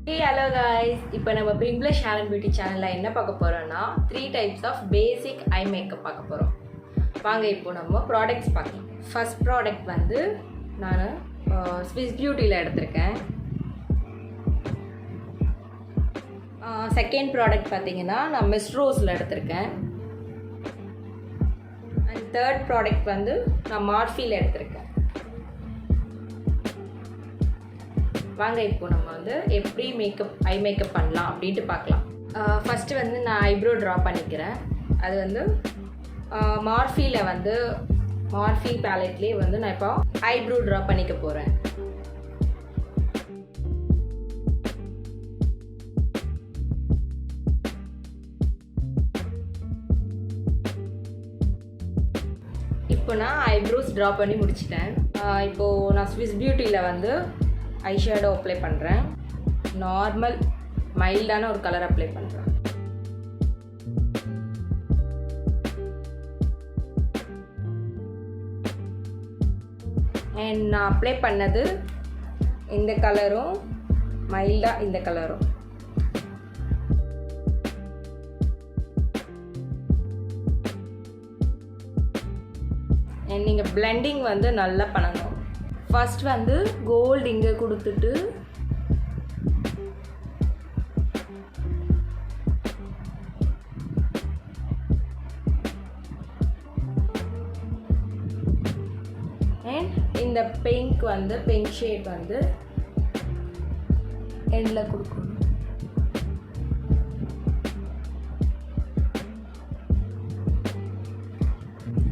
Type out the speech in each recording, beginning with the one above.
Hey hello guys, இப்போ நம்ம Pinglish Hair and Beauty channelல என்ன பார்க்க போறோம்னா 3 types of basic eye makeup பார்க்க போறோம். வாங்க இப்போ நம்ம products பார்க்கலாம். First product வந்து நான் Swiss Beautyல எடுத்துர்க்கேன். Second product பாத்தீங்கன்னா நான் Miss Roseல எடுத்துர்க்கேன். And third product வந்து நான் Morpheல எடுத்துர்க்கேன். வாங்க இப்போ நம்ம வந்து எப்படி ஐ மேக்கப் பண்ணலாம் அப்படின்ட்டு பார்க்கலாம். ஃபஸ்ட்டு வந்து நான் ஐப்ரோ ட்ரா பண்ணிக்கிறேன். அது வந்து மார்ஃபியில் வந்து மார்ஃபி பேலட்லேயே வந்து நான் இப்போ ஐப்ரோ ட்ரா பண்ணிக்க போகிறேன். இப்போ நான் ஐப்ரோஸ் ட்ரா பண்ணி முடிச்சிட்டேன். இப்போது நான் ஸ்விஸ் பியூட்டியில் வந்து ஐ ஷேடோ அப்ளை பண்ணுறேன். நார்மல் மைல்டான ஒரு கலர் அப்ளை பண்ணுறேன். அண்ட் நான் அப்ளை பண்ணது இந்த கலரும் மைல்டாக இந்த கலரும். அண்ட் நீங்கள் பிளெண்டிங் வந்து நல்லா பண்ணணும். ஃபர்ஸ்ட் வந்து கோல்டு இங்கே கொடுத்துட்டு அண்ட் இந்த பிங்க் வந்து பிங்க் ஷேட் வந்து எண்டில் கொடுக்கணும்.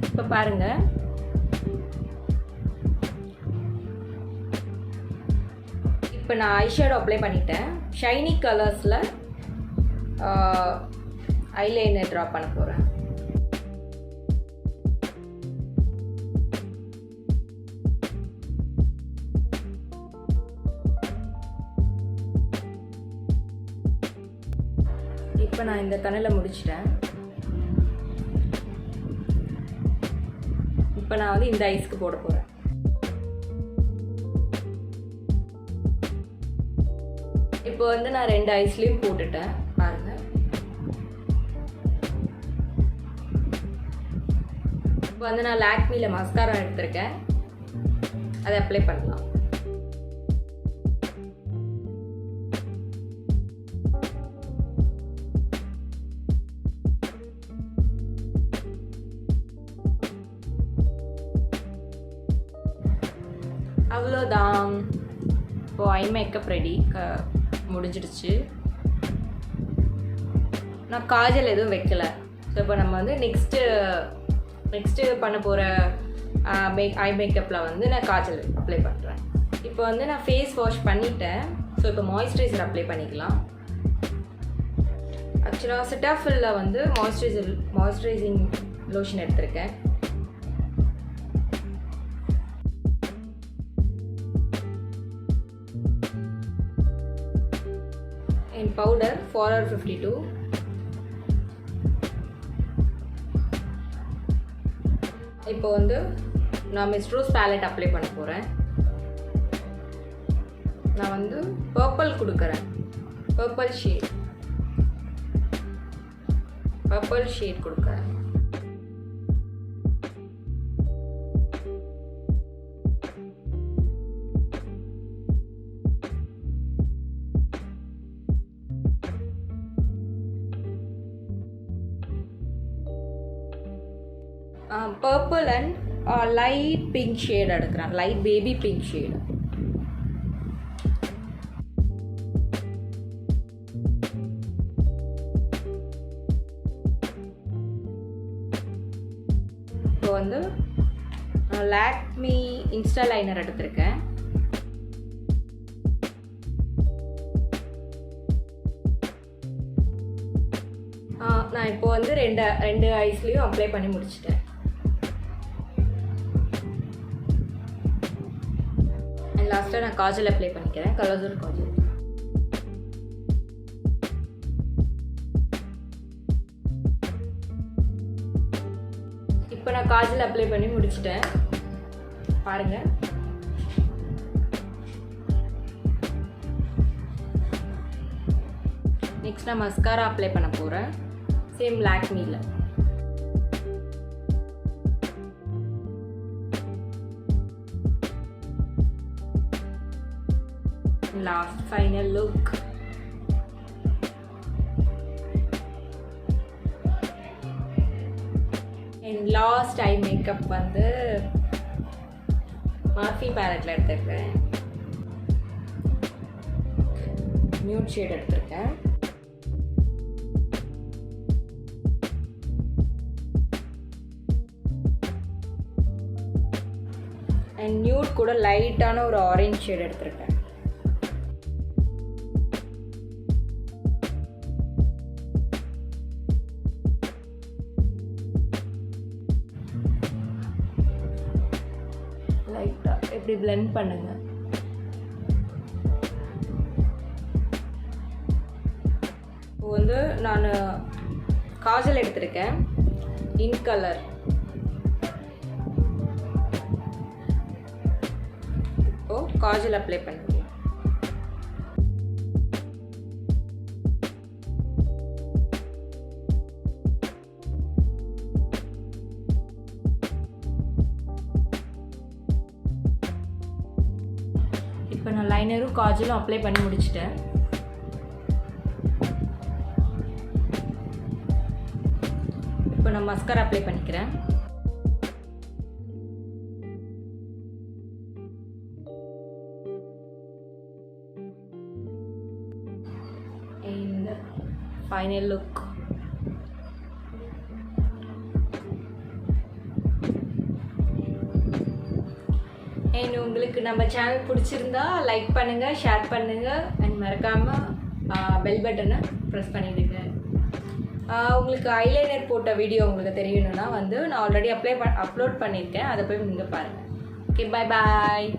இப்போ பாருங்கள், இப்போ நான் ஐஷேடோ அப்ளை பண்ணிட்டேன். ஷைனி கலர்ஸில் ஐலைனர் ட்ரா பண்ண போகிறேன். இப்போ நான் இந்த கண்ணில் முடிச்சிட்டேன். இப்போ நான் வந்து இந்த ஐஸ்க்கு போட போகிறேன். இப்போ வந்து நான் 2 ஐஸ்லேயும் போட்டுட்டேன் பாருங்கள். இப்போ வந்து நான் லாக்மியில் மஸ்காரா எடுத்திருக்கேன், அதை அப்ளை பண்ணலாம். அவ்வளோதான், இப்போது ஐ மேக்கப் ரெடி முடிஞ்சிடுச்சு. நான் காஜல் எதுவும் வைக்கலை. ஸோ இப்போ நம்ம வந்து நெக்ஸ்ட்டு பண்ண போகிற ஐ மேக்கப்பில் வந்து நான் காஜல் அப்ளை பண்ணுறேன். இப்போ வந்து நான் ஃபேஸ் வாஷ் பண்ணிட்டேன். ஸோ இப்போ மாய்ஸ்சரைசர் அப்ளை பண்ணிக்கலாம். ஆக்சுவலாக செட்டாஃபில்ல வந்து மாய்ஸ்சரைசிங் லோஷன் எடுத்திருக்கேன். பவுடர் 452. இப்போ வந்து நான் மிஸ் ரோஸ் பேலட் அப்ளை பண்ண போகிறேன். நான் வந்து பர்பிள் கொடுக்குறேன். பர்பிள் ஷேட் கொடுக்குறேன். Purple and light pink shade எடுக்கிறேன். Light baby pink shade. இப்போ வந்து லாக்மி இன்ஸ்டா லைனர் எடுத்திருக்கேன். நான் இப்போ வந்து ரெண்டு ஐஸ்லேயும் அப்ளை பண்ணி முடிச்சிட்டேன். லாஸ்ட்டாக நான் காஜல் அப்ளை பண்ணிக்கிறேன். கலர்ஸோட காஜல். இப்போ நான் காஜல் அப்ளை பண்ணி முடிச்சிட்டேன் பாருங்கள். நெக்ஸ்ட் நான் மஸ்காரா அப்ளை பண்ண போகிறேன். சேம் லாக்மியில். Last final look. And last eye makeup வந்து மார்ஃபி பேலட்டில் எடுத்துருக்கேன். நியூட் ஷேட் எடுத்திருக்கேன். அண்ட் நியூட் கூட லைட்டான ஒரு ஆரஞ்ச் ஷேட் எடுத்திருக்கேன். லைட்டாக எப்படி பிளெண்ட் பண்ணுங்க. இப்போ வந்து நான் காஜல் எடுத்திருக்கேன், இன் கலர். இப்போ காஜல் அப்ளை பண்ணுங்க. இப்போ நான் லைனரும் காஜலும் அப்ளை பண்ணி முடிச்சிட்டேன். இப்போ நான் மஸ்காரா அப்ளை பண்ணிக்கிறேன். Final look. அண்ட் உங்களுக்கு நம்ம சேனல் பிடிச்சிருந்தா லைக் பண்ணுங்கள், ஷேர் பண்ணுங்கள், அண்ட் மறக்காமல் பெல் பட்டனை ப்ரெஸ் பண்ணிவிடுங்க. உங்களுக்கு ஐலைனர் போட்ட வீடியோ உங்களுக்கு தெரியணும்னா வந்து நான் ஆல்ரெடி அப்லோட் பண்ணியிருக்கேன், அதை போய் நீங்கள் பாருங்கள். ஓகே, பாய் பாய்.